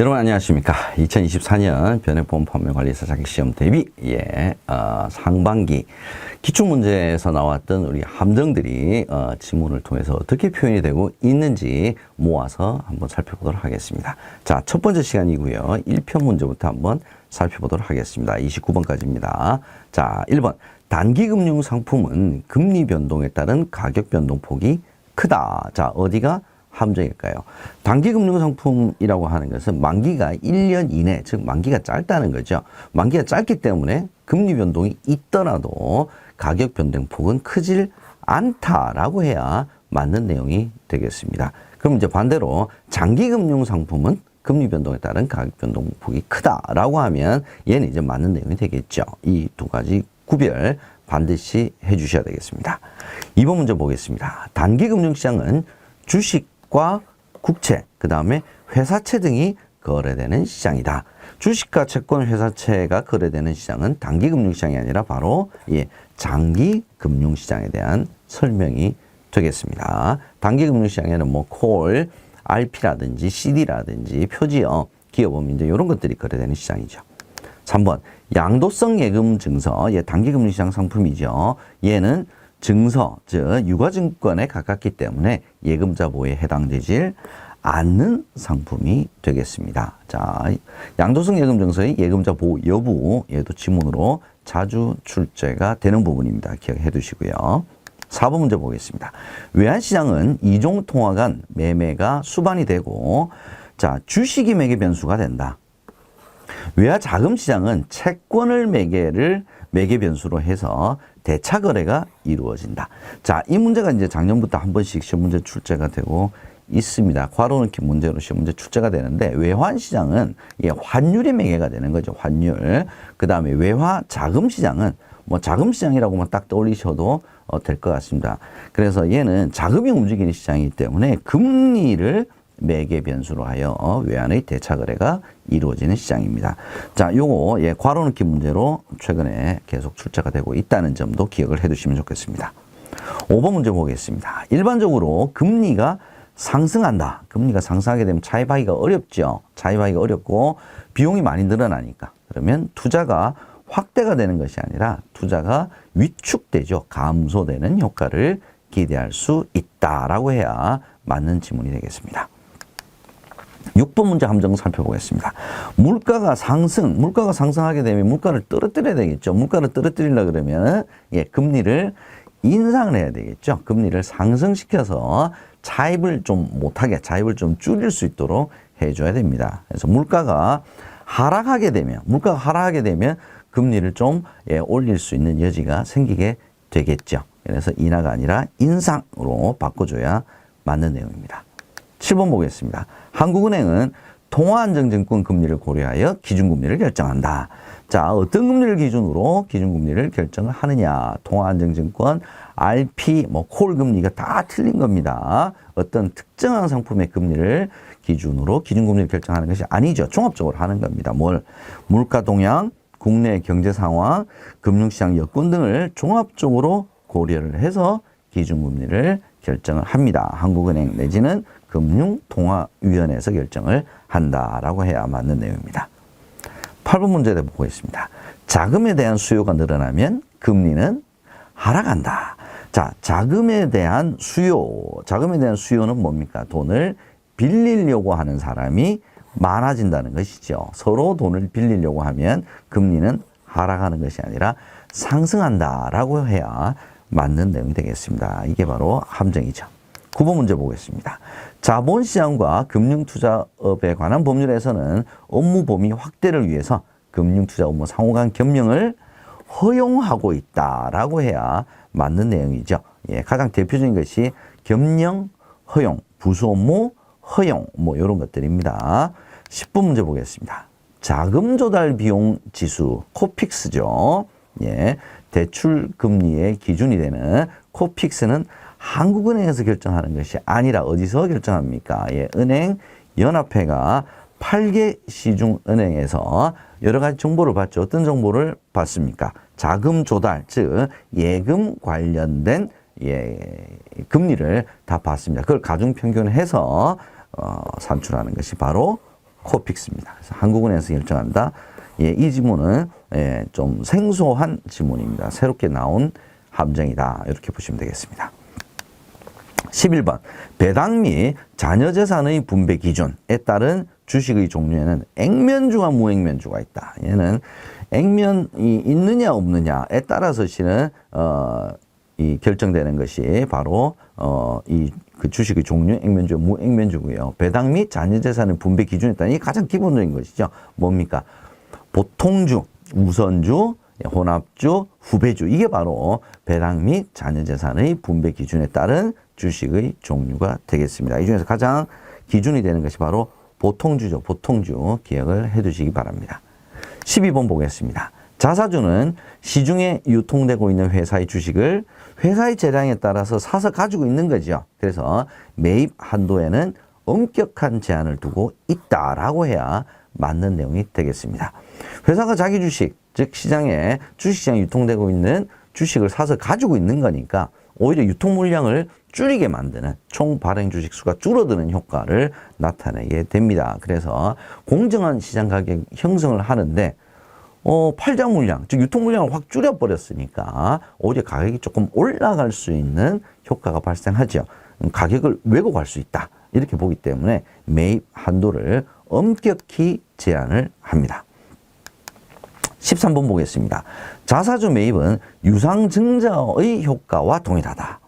여러분 안녕하십니까. 2024년 변액보험판매관리사 자격시험 대비 상반기 기출문제에서 나왔던 우리 함정들이 지문을 통해서 어떻게 표현이 되고 있는지 모아서 한번 살펴보도록 하겠습니다. 자, 첫 번째 시간이고요. 1편 문제부터 한번 살펴보도록 하겠습니다. 29번까지입니다. 자, 1번. 단기금융 상품은 금리 변동에 따른 가격 변동폭이 크다. 자, 어디가 함정일까요? 단기금융상품이라고 하는 것은 만기가 1년 이내, 즉 만기가 짧다는 거죠. 만기가 짧기 때문에 금리 변동이 있더라도 가격 변동폭은 크질 않다라고 해야 맞는 내용이 되겠습니다. 그럼 이제 반대로 장기금융상품은 금리 변동에 따른 가격 변동폭이 크다라고 하면 얘는 이제 맞는 내용이 되겠죠. 이 두 가지 구별 반드시 해주셔야 되겠습니다. 2번 문제 보겠습니다. 단기금융시장은 주식과 국채, 그 다음에 회사채 등이 거래되는 시장이다. 주식과 채권, 회사채가 거래되는 시장은 단기금융시장이 아니라 바로 장기금융시장에 대한 설명이 되겠습니다. 단기금융시장에는 뭐 콜, RP라든지 CD라든지 표지역, 기업은 이제 이런 것들이 거래되는 시장이죠. 3번 양도성 예금 증서, 단기금융시장 상품이죠. 얘는 증서, 즉 유가증권에 가깝기 때문에 예금자 보호에 해당되질 않는 상품이 되겠습니다. 자, 양도성 예금 증서의 예금자 보호 여부, 얘도 지문으로 자주 출제가 되는 부분입니다. 기억해 두시고요. 4번 문제 보겠습니다. 외환시장은 이종 통화 간 매매가 수반이 되고, 자, 주식이 매개 변수가 된다. 외화자금시장은 채권을 매개 변수로 해서 대차 거래가 이루어진다. 자, 이 문제가 이제 작년부터 한 번씩 시험 문제 출제가 되고 있습니다. 괄호넣기 문제로 시험 문제 출제가 되는데, 외환시장은 환율이 매개가 되는 거죠. 환율. 그 다음에 외화자금시장은 뭐 자금시장이라고만 딱 떠올리셔도 될 것 같습니다. 그래서 얘는 자금이 움직이는 시장이기 때문에 금리를 매개 변수로 하여 외환의 대차 거래가 이루어지는 시장입니다. 자, 요거 괄호넣기 문제로 최근에 계속 출제가 되고 있다는 점도 기억을 해 두시면 좋겠습니다. 5번 문제 보겠습니다. 일반적으로 금리가 상승한다. 금리가 상승하게 되면 차입하기가 어렵죠. 차입하기가 어렵고 비용이 많이 늘어나니까. 그러면 투자가 확대가 되는 것이 아니라 투자가 위축되죠. 감소되는 효과를 기대할 수 있다라고 해야 맞는 지문이 되겠습니다. 6번 문제 함정 살펴보겠습니다. 물가가 상승하게 되면 물가를 떨어뜨려야 되겠죠. 물가를 떨어뜨리려고 그러면 금리를 인상을 해야 되겠죠. 금리를 상승시켜서 차입을 좀 못하게, 차입을 좀 줄일 수 있도록 해줘야 됩니다. 그래서 물가가 하락하게 되면 금리를 좀 올릴 수 있는 여지가 생기게 되겠죠. 그래서 인하가 아니라 인상으로 바꿔줘야 맞는 내용입니다. 7번 보겠습니다. 한국은행은 통화안정증권 금리를 고려하여 기준금리를 결정한다. 자, 어떤 금리를 기준으로 기준금리를 결정을 하느냐. 통화안정증권, RP, 콜 금리가 다 틀린 겁니다. 어떤 특정한 상품의 금리를 기준으로 기준금리를 결정하는 것이 아니죠. 종합적으로 하는 겁니다. 물가 동향, 국내 경제 상황, 금융시장 여건 등을 종합적으로 고려를 해서 기준금리를 결정을 합니다. 한국은행 내지는 금융통화위원회에서 결정을 한다라고 해야 맞는 내용입니다. 8번 문제 보겠습니다. 자금에 대한 수요가 늘어나면 금리는 하락한다. 자, 자금에 대한 수요는 뭡니까? 돈을 빌리려고 하는 사람이 많아진다는 것이죠. 서로 돈을 빌리려고 하면 금리는 하락하는 것이 아니라 상승한다라고 해야 맞는 내용이 되겠습니다. 이게 바로 함정이죠. 9번 문제 보겠습니다. 자본시장과 금융투자업에 관한 법률에서는 업무 범위 확대를 위해서 금융투자 업무 상호간 겸용을 허용하고 있다라고 해야 맞는 내용이죠. 가장 대표적인 것이 겸용, 허용, 부수업무, 허용, 이런 것들입니다. 10번 문제 보겠습니다. 자금 조달 비용 지수, 코픽스죠. 대출 금리의 기준이 되는 코픽스는 한국은행에서 결정하는 것이 아니라 어디서 결정합니까? 은행 연합회가 8개 시중은행에서 여러 가지 정보를 받죠. 어떤 정보를 받습니까? 자금 조달, 즉 예금 관련된 금리를 다 받습니다. 그걸 가중평균해서 산출하는 것이 바로 코픽스입니다. 그래서 한국은행에서 결정한다. 예, 이 지문은 예, 좀 생소한 지문입니다. 새롭게 나온 함정이다. 이렇게 보시면 되겠습니다. 11번. 배당 및 자녀재산의 분배 기준에 따른 주식의 종류에는 액면주와 무액면주가 있다. 얘는 액면이 있느냐 없느냐에 따라서 실은 이 결정되는 것이 바로 그 주식의 종류, 액면주, 무액면주고요. 배당 및 자녀재산의 분배 기준에 따른 이게 가장 기본적인 것이죠. 뭡니까? 보통주, 우선주, 혼합주, 후배주. 이게 바로 배당 및 자녀재산의 분배 기준에 따른 주식의 종류가 되겠습니다. 이 중에서 가장 기준이 되는 것이 바로 보통주죠. 보통주 기억을 해 두시기 바랍니다. 12번 보겠습니다. 자사주는 시중에 유통되고 있는 회사의 주식을 회사의 재량에 따라서 사서 가지고 있는 거죠. 그래서 매입 한도에는 엄격한 제한을 두고 있다라고 해야 맞는 내용이 되겠습니다. 회사가 자기 주식, 즉 시장에 주식시장에 유통되고 있는 주식을 사서 가지고 있는 거니까 오히려 유통 물량을 줄이게 만드는 총 발행 주식 수가 줄어드는 효과를 나타내게 됩니다. 그래서 공정한 시장 가격 형성을 하는데 팔자 물량, 즉 유통 물량을 확 줄여버렸으니까 오히려 가격이 조금 올라갈 수 있는 효과가 발생하죠. 가격을 왜곡할 수 있다. 이렇게 보기 때문에 매입 한도를 엄격히 제한을 합니다. 13번 보겠습니다. 자사주 매입은 유상증자의 효과와 동일하다.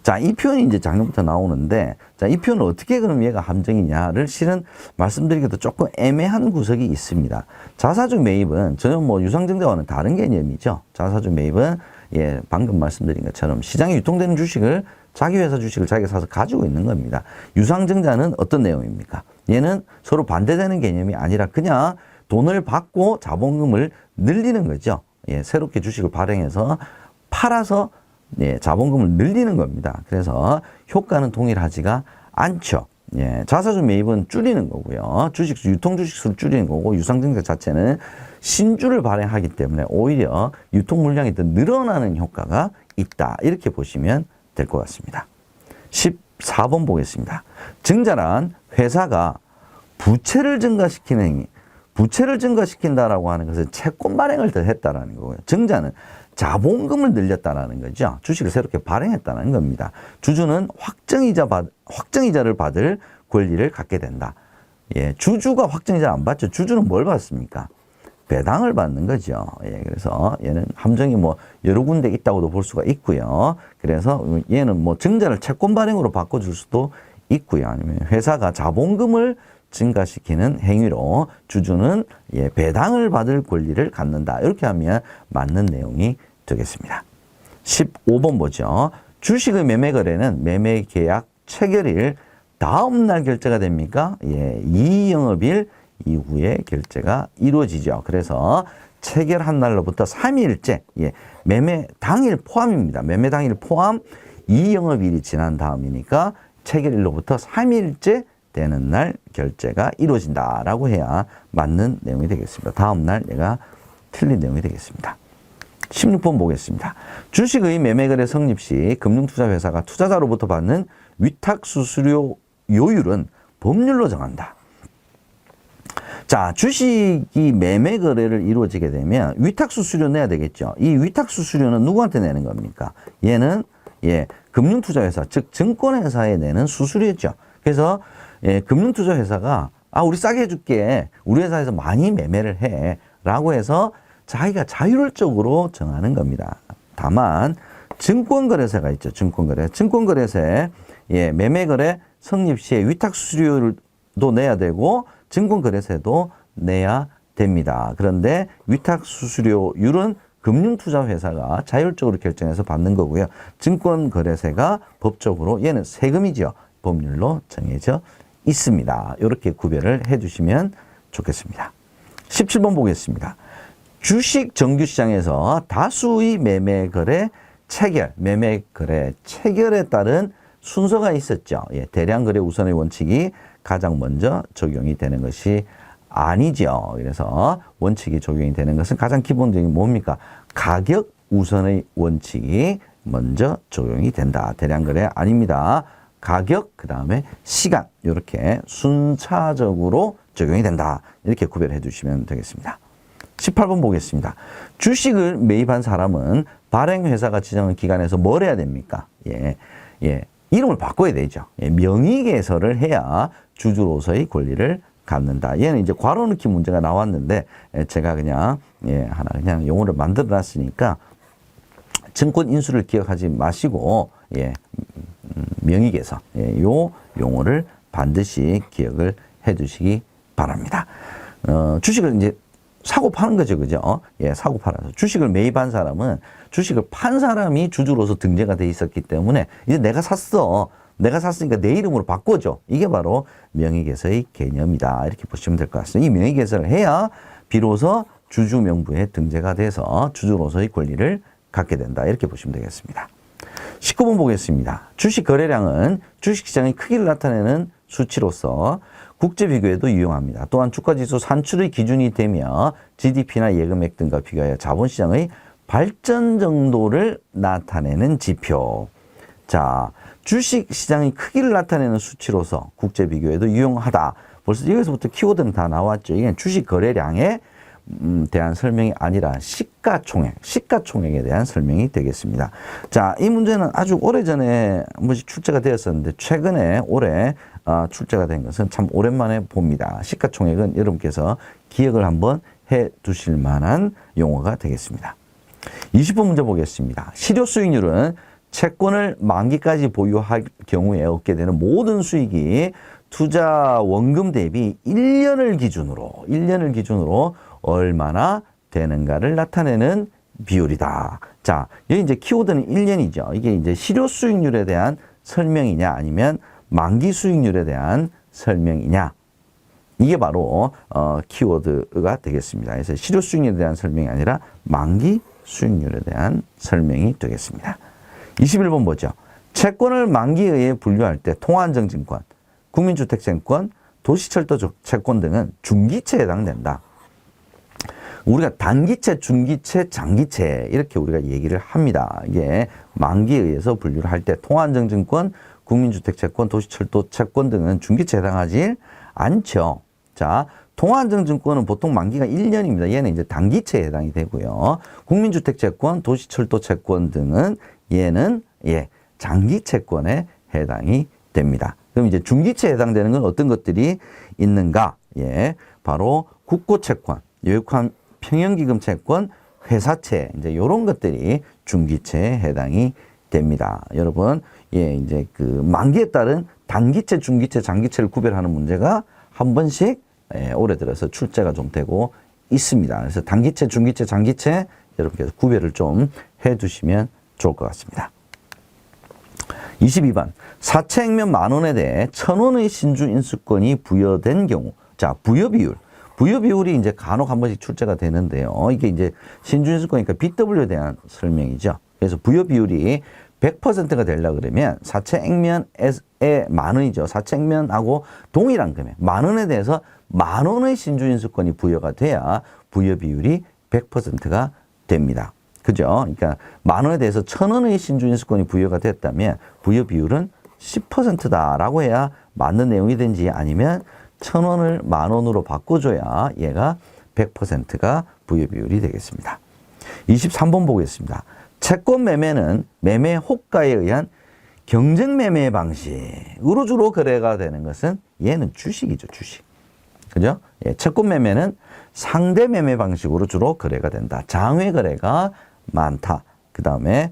자, 이 표현이 이제 작년부터 나오는데, 자, 이 표현은 어떻게 그럼 얘가 함정이냐를 실은 말씀드리기도 조금 애매한 구석이 있습니다. 자사주 매입은 전혀 뭐 유상증자와는 다른 개념이죠. 자사주 매입은 예, 방금 말씀드린 것처럼 시장에 유통되는 주식을 자기 회사 주식을 자기가 사서 가지고 있는 겁니다. 유상증자는 어떤 내용입니까? 얘는 서로 반대되는 개념이 아니라 그냥 돈을 받고 자본금을 늘리는 거죠. 예, 새롭게 주식을 발행해서 팔아서 예, 자본금을 늘리는 겁니다. 그래서 효과는 동일하지가 않죠. 예, 자사주 매입은 줄이는 거고요. 유통 주식수를 줄이는 거고 유상증자 자체는 신주를 발행하기 때문에 오히려 유통 물량이 더 늘어나는 효과가 있다. 이렇게 보시면 될 것 같습니다. 14번 보겠습니다. 증자란 회사가 부채를 증가시키는 행위. 부채를 증가시킨다라고 하는 것은 채권 발행을 더 했다라는 거고요. 증자는 자본금을 늘렸다라는 거죠. 주식을 새롭게 발행했다는 겁니다. 주주는 확정이자를 받을 권리를 갖게 된다. 예, 주주가 확정이자 안 받죠. 주주는 뭘 받습니까? 배당을 받는 거죠. 예, 그래서 얘는 함정이 뭐 여러 군데 있다고도 볼 수가 있고요. 그래서 얘는 뭐 증자를 채권 발행으로 바꿔줄 수도 있고요. 아니면 회사가 자본금을 증가시키는 행위로 주주는 예, 배당을 받을 권리를 갖는다. 이렇게 하면 맞는 내용이 되겠습니다. 15번 보죠. 주식의 매매 거래는 매매 계약 체결일 다음 날 결제가 됩니까? 예, 이영업일 이후에 결제가 이루어지죠. 그래서 체결한 날로부터 3일째, 예, 매매 당일 포함입니다. 매매 당일 포함 2영업일이 지난 다음이니까 체결일로부터 3일째 되는 날 결제가 이루어진다라고 해야 맞는 내용이 되겠습니다. 다음 날 얘가 틀린 내용이 되겠습니다. 16번 보겠습니다. 주식의 매매거래 성립 시 금융투자회사가 투자자로부터 받는 위탁수수료 요율은 법률로 정한다. 자, 주식이 매매 거래를 이루어지게 되면 위탁수수료 내야 되겠죠. 이 위탁수수료는 누구한테 내는 겁니까? 얘는 예, 금융투자회사, 즉 증권회사에 내는 수수료죠. 그래서 예, 금융투자회사가 우리 싸게 해줄게. 우리 회사에서 많이 매매를 해. 라고 해서 자기가 자율적으로 정하는 겁니다. 다만 증권거래소가 있죠. 증권거래소에 예, 매매거래 성립 시에 위탁수수료도 내야 되고 증권거래소도 내야 됩니다. 그런데 위탁수수료율은 금융투자회사가 자율적으로 결정해서 받는 거고요. 증권거래소가 법적으로 얘는 세금이죠. 법률로 정해져 있습니다. 이렇게 구별을 해주시면 좋겠습니다. 17번 보겠습니다. 주식 정규시장에서 다수의 매매거래 체결에 따른 순서가 있었죠. 예, 대량거래 우선의 원칙이 가장 먼저 적용이 되는 것이 아니죠. 그래서 원칙이 적용이 되는 것은 가장 기본적인 뭡니까? 가격 우선의 원칙이 먼저 적용이 된다. 대량거래 아닙니다. 가격, 그 다음에 시간, 이렇게 순차적으로 적용이 된다. 이렇게 구별해 주시면 되겠습니다. 18번 보겠습니다. 주식을 매입한 사람은 발행회사가 지정한 기관에서 뭘 해야 됩니까? 이름을 바꿔야 되죠. 명의개설을 해야 주주로서의 권리를 갖는다. 얘는 이제 괄호 넣기 문제가 나왔는데 제가 그냥 하나 그냥 용어를 만들어 놨으니까 증권 인수를 기억하지 마시고 명의개설 요 용어를 반드시 기억을 해 두시기 바랍니다. 주식을 이제 사고 파는 거죠. 그죠? 사고 팔아서. 주식을 매입한 사람은 주식을 판 사람이 주주로서 등재가 돼 있었기 때문에 이제 내가 샀어. 내가 샀으니까 내 이름으로 바꿔줘. 이게 바로 명의개설의 개념이다. 이렇게 보시면 될 것 같습니다. 이 명의개설을 해야 비로소 주주 명부에 등재가 돼서 주주로서의 권리를 갖게 된다. 이렇게 보시면 되겠습니다. 19번 보겠습니다. 주식 거래량은 주식시장의 크기를 나타내는 수치로서 국제 비교에도 유용합니다. 또한 주가지수 산출의 기준이 되며 GDP나 예금액 등과 비교하여 자본시장의 발전 정도를 나타내는 지표. 자, 주식시장의 크기를 나타내는 수치로서 국제 비교에도 유용하다. 벌써 여기서부터 키워드는 다 나왔죠. 이게 주식 거래량에 대한 설명이 아니라 시가총액에 대한 설명이 되겠습니다. 자, 이 문제는 아주 오래전에 한 번씩 출제가 되었었는데 최근에 올해 출제가 된 것은 참 오랜만에 봅니다. 시가총액은 여러분께서 기억을 한번 해 두실 만한 용어가 되겠습니다. 20번 문제 보겠습니다. 실효 수익률은 채권을 만기까지 보유할 경우에 얻게 되는 모든 수익이 투자 원금 대비 1년을 기준으로 얼마나 되는가를 나타내는 비율이다. 자, 여기 이제 키워드는 1년이죠. 이게 이제 실효 수익률에 대한 설명이냐 아니면 만기 수익률에 대한 설명이냐. 이게 바로 키워드가 되겠습니다. 그래서 실효 수익률에 대한 설명이 아니라 만기 수익률에 대한 설명이 되겠습니다. 21번 보죠. 채권을 만기에 의해 분류할 때 통화안정증권, 국민주택증권, 도시철도 채권 등은 중기채에 해당된다. 우리가 단기채, 중기채, 장기채 이렇게 우리가 얘기를 합니다. 이게 만기에 의해서 분류를 할 때 통화안정증권, 국민주택채권, 도시철도 채권 등은 중기채에 해당하지 않죠. 자, 통화안정증권은 보통 만기가 1년입니다. 얘는 이제 단기채에 해당이 되고요. 국민주택채권, 도시철도채권 등은 얘는 장기채권에 해당이 됩니다. 그럼 이제 중기채에 해당되는 건 어떤 것들이 있는가? 바로 국고채권, 여유한 평형기금 채권, 회사채, 이제 이런 것들이 중기채에 해당이 됩니다. 여러분, 이제 그 만기에 따른 단기채, 중기채, 장기채를 구별하는 문제가 한 번씩 올해 들어서 출제가 좀 되고 있습니다. 그래서 단기채, 중기채, 장기채 여러분께서 구별을 좀 해두시면 좋을 것 같습니다. 22번. 사채 액면 10,000원에 대해 1,000원의 신주 인수권이 부여된 경우. 자, 부여 비율. 부여 비율이 이제 간혹 한 번씩 출제가 되는데요. 이게 이제 신주 인수권이니까 BW에 대한 설명이죠. 그래서 부여 비율이 100%가 되려고 그러면 사채 액면에 10,000원이죠. 사채 액면하고 동일한 금액 10,000원에 대해서 10,000원의 신주 인수권이 부여가 돼야 부여 비율이 100%가 됩니다. 그죠? 그러니까 10,000원에 대해서 1,000원의 신주 인수권이 부여가 됐다면 부여 비율은 10%다라고 해야 맞는 내용이 된지 아니면 1,000원을 10,000원으로 바꿔줘야 얘가 100%가 부여 비율이 되겠습니다. 23번 보겠습니다. 채권 매매는 매매 호가에 의한 경쟁 매매 방식으로 주로 거래가 되는 것은 얘는 주식이죠, 주식. 그죠? 채권 매매는 상대 매매 방식으로 주로 거래가 된다. 장외 거래가 많다. 그 다음에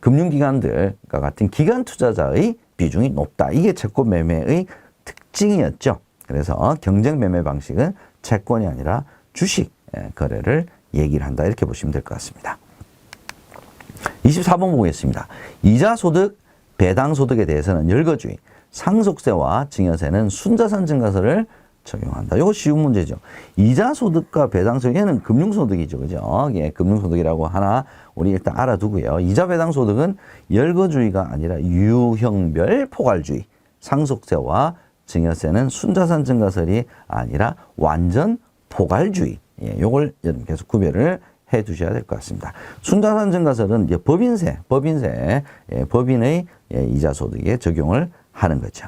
금융기관들과 같은 기관 투자자의 비중이 높다. 이게 채권 매매의 특징이었죠. 그래서 경쟁 매매 방식은 채권이 아니라 주식 거래를 얘기를 한다. 이렇게 보시면 될 것 같습니다. 24번 보겠습니다. 이자소득, 배당소득에 대해서는 열거주의, 상속세와 증여세는 순자산 증가세를 적용한다. 이거 쉬운 문제죠. 이자소득과 배당소득, 얘는 금융소득이죠. 그죠? 금융소득이라고 하나 우리 일단 알아두고요. 이자 배당소득은 열거주의가 아니라 유형별 포괄주의, 상속세와 증여세는 순자산 증가세이 아니라 완전 포괄주의. 요걸 여러분 계속 구별을 해 두셔야 될 것 같습니다. 순자산 증가세는 이제 법인의 이자소득에 적용을 하는 거죠.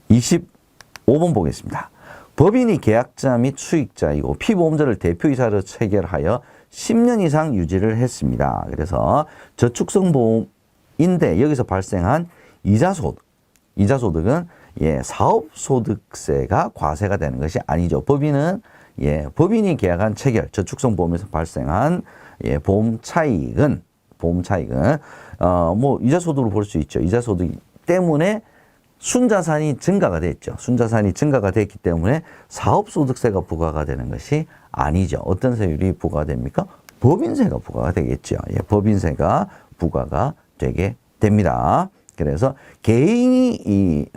25번 보겠습니다. 법인이 계약자 및 수익자이고 피보험자를 대표이사로 체결하여 10년 이상 유지를 했습니다. 그래서 저축성 보험인데 여기서 발생한 이자소득은 사업소득세가 과세가 되는 것이 아니죠. 법인은 법인이 계약한 체결 저축성 보험에서 발생한 보험 차익은 뭐 이자소득으로 볼 수 있죠. 이자소득 때문에 순자산이 증가가 됐죠. 순자산이 증가가 됐기 때문에 사업소득세가 부과가 되는 것이 아니죠. 어떤 세율이 부과가 됩니까? 법인세가 부과가 되겠죠. 법인세가 부과가 되게 됩니다. 그래서 개인이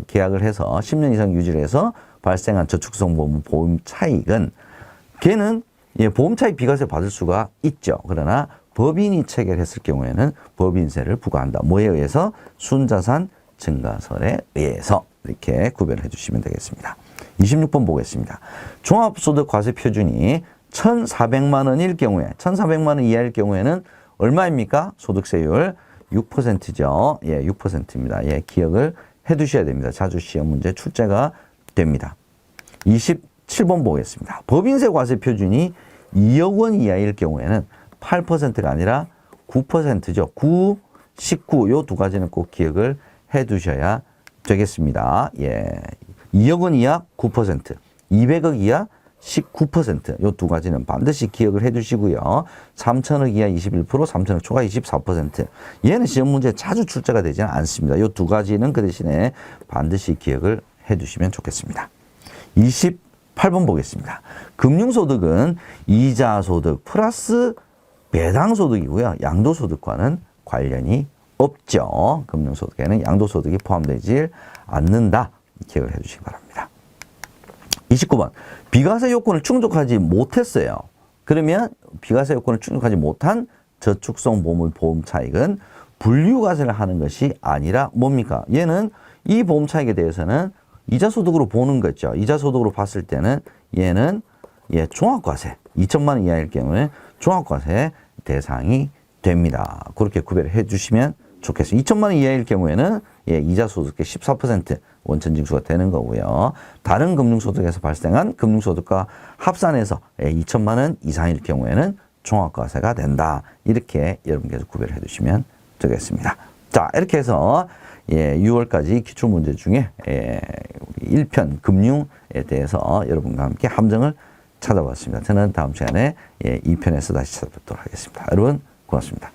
계약을 해서 10년 이상 유지를 해서 발생한 저축성 보험 차익은 걔는 보험 차익 비과세 받을 수가 있죠. 그러나 법인이 체결했을 경우에는 법인세를 부과한다. 뭐에 의해서? 순자산 증가설에 의해서 이렇게 구별을 해주시면 되겠습니다. 26번 보겠습니다. 종합소득과세 표준이 1,400만 원일 경우에 1,400만 원 이하일 경우에는 얼마입니까? 소득세율 6%죠. 6%입니다. 기억을 해 두셔야 됩니다. 자주 시험 문제 출제가 됩니다. 27번 보겠습니다. 법인세 과세 표준이 2억 원 이하일 경우에는 8%가 아니라 9%죠. 9, 19, 요 두 가지는 꼭 기억을 해 두셔야 되겠습니다. 2억 원 이하 9%, 200억 이하 19%, 요 두 가지는 반드시 기억을 해 두시고요. 3천억 이하 21%, 3천억 초과 24%. 얘는 시험 문제에 자주 출제가 되지는 않습니다. 요 두 가지는 그 대신에 반드시 기억을 해 두시면 좋겠습니다. 28번 보겠습니다. 금융소득은 이자소득 플러스 배당소득이고요. 양도소득과는 관련이 없죠. 금융소득에는 양도소득이 포함되지 않는다. 기억을 해 주시기 바랍니다. 29번. 비과세 요건을 충족하지 못했어요. 그러면 비과세 요건을 충족하지 못한 저축성 보험 차익은 분류과세를 하는 것이 아니라 뭡니까? 얘는 이 보험 차익에 대해서는 이자소득으로 보는 거죠. 이자소득으로 봤을 때는 얘는 종합과세 2천만 원 이하일 경우에 종합과세 대상이 됩니다. 그렇게 구별해 주시면 좋겠습니다. 2천만 원 이하일 경우에는 이자소득의 14% 원천징수가 되는 거고요. 다른 금융소득에서 발생한 금융소득과 합산해서 2천만 원 이상일 경우에는 종합과세가 된다. 이렇게 여러분께서 구별해 두시면 되겠습니다. 자, 이렇게 해서 6월까지 기출문제 중에 1편 금융에 대해서 여러분과 함께 함정을 찾아봤습니다. 저는 다음 시간에 2편에서 다시 찾아뵙도록 하겠습니다. 여러분 고맙습니다.